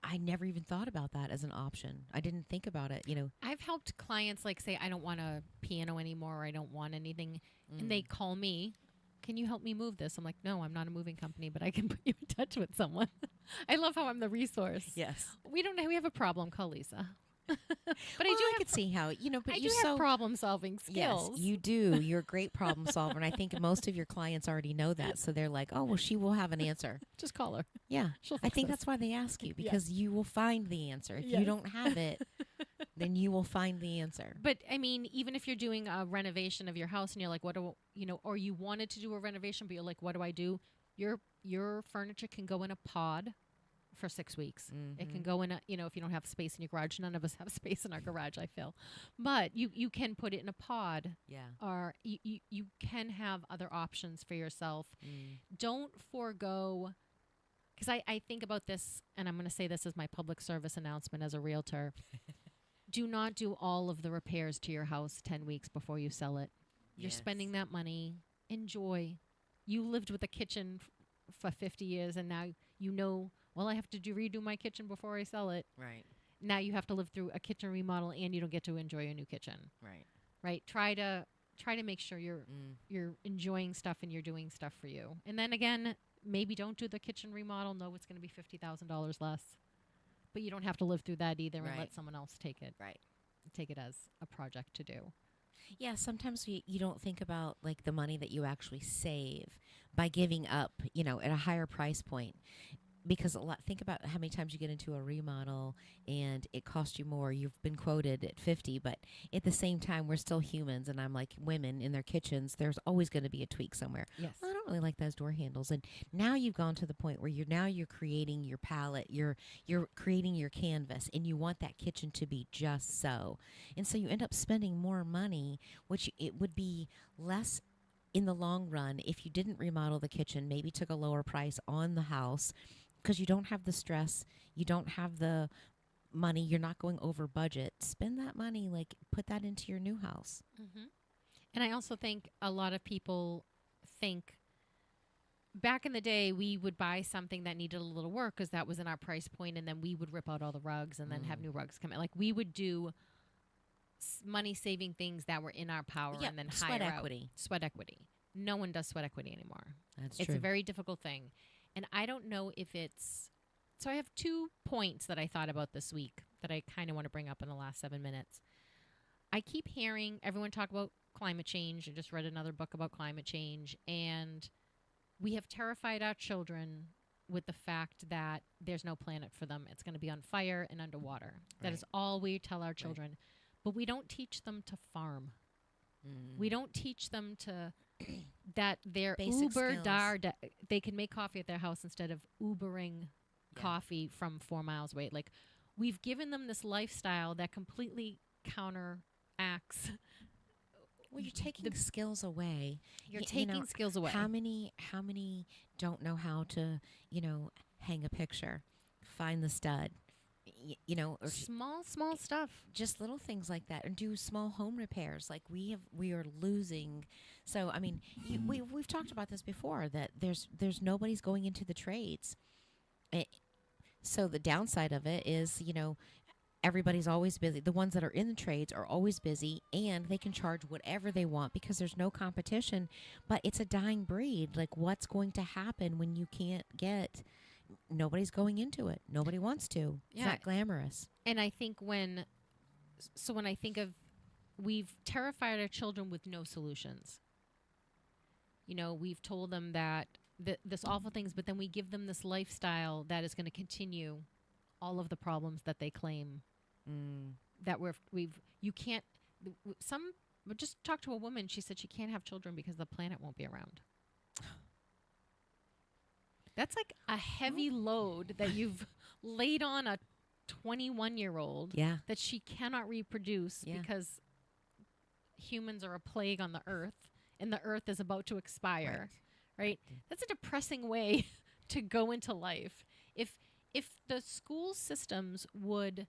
I never even thought about that as an option. I didn't think about it, I've helped clients like say, I don't want a piano anymore, or I don't want anything. And they call me, can you help me move this? I'm like, no, I'm not a moving company, but I can put you in touch with someone. I love how I'm the resource. Yes. We have a problem. Call Lisa. But I could see how, but I you're do have problem solving skills. Yes, you do. You're a great problem solver. And I think most of your clients already know that. So they're like, oh, well, she will have an answer. Just call her. Yeah. She'll I fix think this. that's why they ask you, because you will find the answer. If you don't have it, then you will find the answer. But I mean, even if you're doing a renovation of your house and you're like, or you wanted to do a renovation, but you're like, what do I do? Your furniture can go in a pod for 6 weeks. It can go in a, if you don't have space in your garage. None of us have space in our garage, I feel. But you can put it in a pod. Yeah. Or you can have other options for yourself. Don't forego, because I think about this, and I'm going to say this as my public service announcement as a realtor. Do not do all of the repairs to your house 10 weeks before you sell it. You're spending that money. Enjoy. You lived with a kitchen for 50 years, and now well, I have to redo my kitchen before I sell it. Right. Now you have to live through a kitchen remodel, and you don't get to enjoy a new kitchen. Right. Right. Try to make sure you're enjoying stuff and you're doing stuff for you. And then again, maybe don't do the kitchen remodel. No, it's going to be $50,000 less. But you don't have to live through that either, and let someone else take it. Right. Take it as a project to do. Yeah, sometimes you don't think about like the money that you actually save by giving up, at a higher price point. because think about how many times you get into a remodel and it costs you more. You've been quoted at 50, but at the same time, we're still humans. And I'm like, women in their kitchens, there's always going to be a tweak somewhere. Yes. Well, I don't really like those door handles. And now you've gone to the point where you're creating your palette, you're creating your canvas, and you want that kitchen to be just so. And so you end up spending more money, which it would be less in the long run if you didn't remodel the kitchen, maybe took a lower price on the house, because you don't have the stress, you don't have the money, you're not going over budget. Spend that money, like put that into your new house. Mm-hmm. And I also think a lot of people think back in the day we would buy something that needed a little work because that was in our price point, and then we would rip out all the rugs and then have new rugs come in. Like we would do money saving things that were in our power, and then sweat hire equity. Sweat equity. No one does sweat equity anymore. That's It's true. a very difficult thing. And I don't know if it's... So I have 2 points that I thought about this week that I kind of want to bring up in the last 7 minutes. I keep hearing everyone talk about climate change. I just read another book about climate change. And we have terrified our children with the fact that there's no planet for them. It's going to be on fire and underwater. That Right. is all we tell our children. But we don't teach them to farm. Mm. We don't teach them to... that they're Basic Uber skills. dar. They can make coffee at their house instead of Ubering coffee from 4 miles away. Like, we've given them this lifestyle that completely counteracts. Well, you're taking skills away. You're You taking know, skills away. How many don't know how to, hang a picture, find the stud, or Small stuff. just little things like that, and do small home repairs. Like we are losing. So I mean, we've talked about this before, that there's nobody's going into the trades. So the downside of it is, everybody's always busy. The ones that are in the trades are always busy, and they can charge whatever they want because there's no competition. But it's a dying breed. Like, what's going to happen when you can't get? Nobody's going into it. Nobody wants to. It's Yeah. not glamorous. And I think when I think of, we've terrified our children with no solutions. We've told them that this awful things, but then we give them this lifestyle that is going to continue all of the problems that they claim that you can't. Just talked to a woman. She said she can't have children because the planet won't be around. That's like a heavy load that you've laid on a 21-year-old. Yeah. That she cannot reproduce because humans are a plague on the earth, and the earth is about to expire. Right? That's a depressing way to go into life. If the school systems would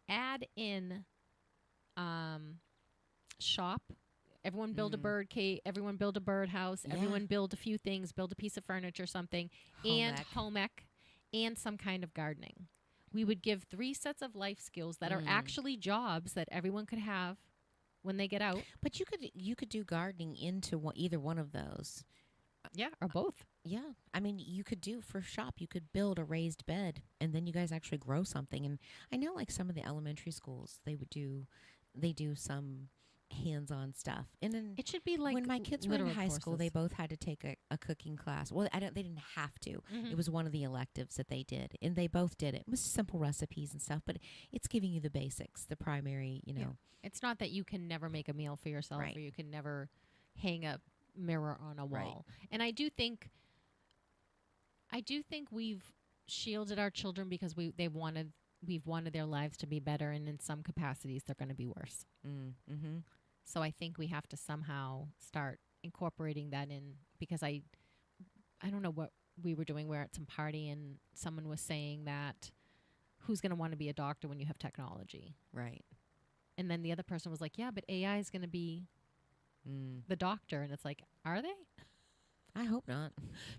add in shop, everyone build a bird cage, everyone build a birdhouse, everyone build a few things, build a piece of furniture, something, and home ec, and some kind of gardening. We would give 3 sets of life skills that are actually jobs that everyone could have when they get out. But you could do gardening into either one of those. Yeah, or both. Yeah. I mean, you could do for shop, you could build a raised bed, and then you guys actually grow something. And I know, like, some of the elementary schools, they do some hands-on stuff. And then It should be like when my kids were in literal high school, they courses. both had to take a cooking class. Well, they didn't have to. Mhm. It was one of the electives that they did, and they both did it. It was simple recipes and stuff, but it's giving you the basics, the primary, It's not that you can never make a meal for yourself, Right. or you can never hang a mirror on a Right. wall. And I do think we've shielded our children because we've wanted their lives to be better, and in some capacities they're going to be worse. Mm-hmm. So I think we have to somehow start incorporating that in, because I don't know what we were doing. We were at some party and someone was saying that who's going to want to be a doctor when you have technology? Right. And then the other person was like, yeah, but AI is going to be the doctor. And it's like, are they? I hope not.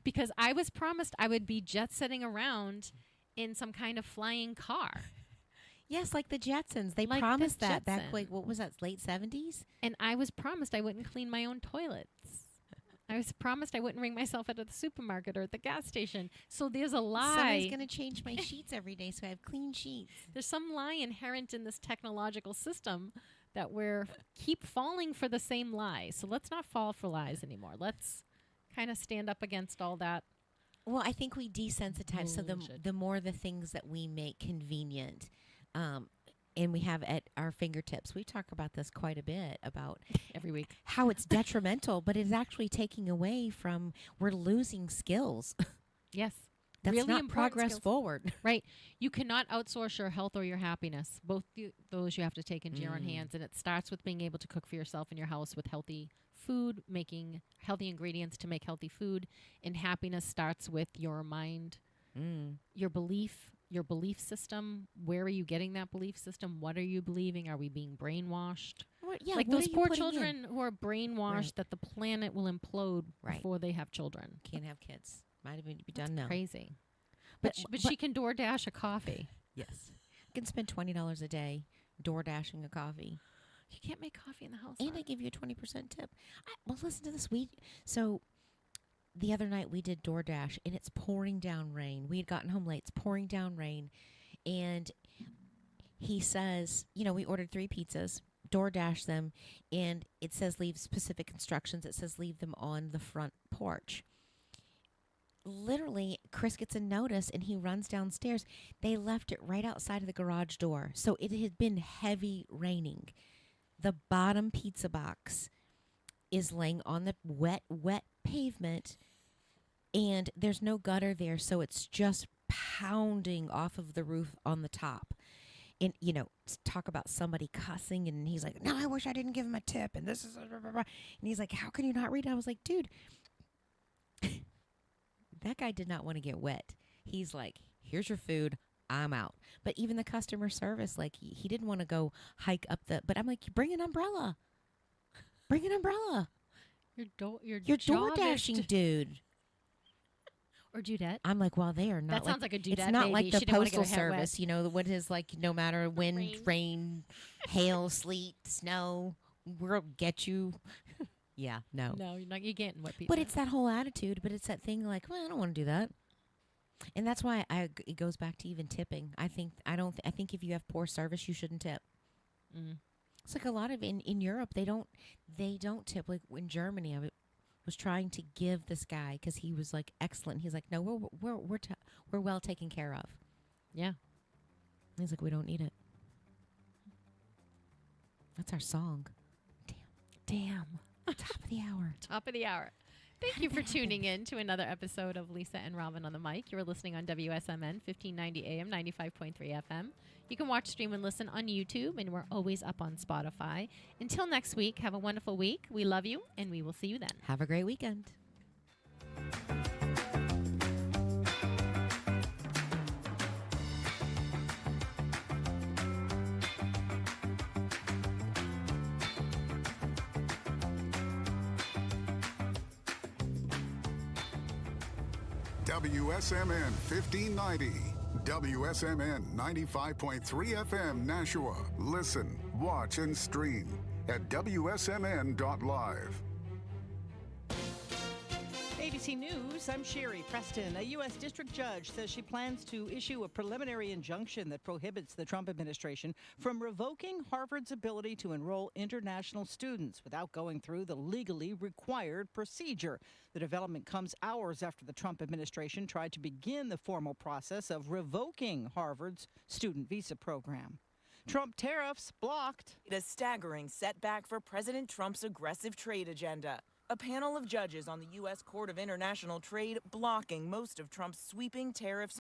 Because I was promised I would be jet setting around in some kind of flying car. Yes, like the Jetsons. They Like the promised that back, Jetson. like, what was that, late 70s? And I was promised I wouldn't clean my own toilets. I was promised I wouldn't ring myself out at the supermarket or at the gas station. So there's a lie. Somebody's going to change my sheets every day so I have clean sheets. There's some lie inherent in this technological system that we're keep falling for the same lie. So let's not fall for lies anymore. Let's kind of stand up against all that Well, I think we desensitize. So Bullshit. the more the things that we make convenient, and we have at our fingertips, we talk about this quite a bit about Every week. how it's detrimental, but it's actually taking away from. We're losing skills. Yes. That's really not important progress skills. forward. Right. You cannot outsource your health or your happiness. Both those you have to take into your own hands. And it starts with being able to cook for yourself in your house with healthy food, making healthy ingredients to make healthy food. And happiness starts with your mind, your belief system. Where are you getting that belief system? What are you believing? Are we being brainwashed? Yeah, like what those are you poor putting in? children who are brainwashed Right. that the planet will implode Right. before they have children. Can't have kids. Might have been be done now. Crazy. But- But she can DoorDash a coffee. Yes. You can spend $20 a day door dashing a coffee. You can't make coffee in the house. And I give you a 20% tip. Well, listen to this. So the other night we did DoorDash, and it's pouring down rain. We had gotten home late. It's pouring down rain. And he says, we ordered 3 pizzas, DoorDash them, and it says leave specific instructions. It says leave them on the front porch. Literally, Chris gets a notice, and he runs downstairs. They left it right outside of the garage door. So it had been heavy raining. The bottom pizza box is laying on the wet pavement, and there's no gutter there, so it's just pounding off of the roof on the top. And, talk about somebody cussing, and he's like, no, I wish I didn't give him a tip, and this is... And he's like, how can you not read it? I was like, dude, that guy did not want to get wet. He's like, here's your food. I'm out. But even the customer service, like, he didn't want to go hike up but I'm like, bring an umbrella. Bring an umbrella. You're door dashing, dude. Or dudette. I'm like, well, they are not. That sounds like a dudette It's not baby. like She the didn't wanna get postal her head wet. service, what is like, no matter wind, rain, hail, sleet, snow, we'll get you. Yeah, no. No, you're getting wet pizza. But it's that whole attitude. But it's that thing like, well, I don't want to do that. And that's why it goes back to even tipping. I think if you have poor service, you shouldn't tip. It's like a lot of in Europe, they don't tip. Like in Germany, I was trying to give this guy because he was like excellent. He's like, no, we're well taken care of. Yeah. He's like, we don't need it. That's our song. Damn. Top of the hour. Top of the hour. Thank you for tuning in to another episode of Lisa and Robin on the Mic. You're listening on WSMN 1590 AM, 95.3 FM. You can watch, stream, and listen on YouTube, and we're always up on Spotify. Until next week, have a wonderful week. We love you, and we will see you then. Have a great weekend. WSMN 1590, WSMN 95.3 FM Nashua. Listen, watch, and stream at WSMN.live. ABC News, I'm Sherry Preston. A U.S. district judge says she plans to issue a preliminary injunction that prohibits the Trump administration from revoking Harvard's ability to enroll international students without going through the legally required procedure. The development comes hours after the Trump administration tried to begin the formal process of revoking Harvard's student visa program. Trump tariffs blocked. A staggering setback for President Trump's aggressive trade agenda. A panel of judges on the U.S. Court of International Trade blocking most of Trump's sweeping tariffs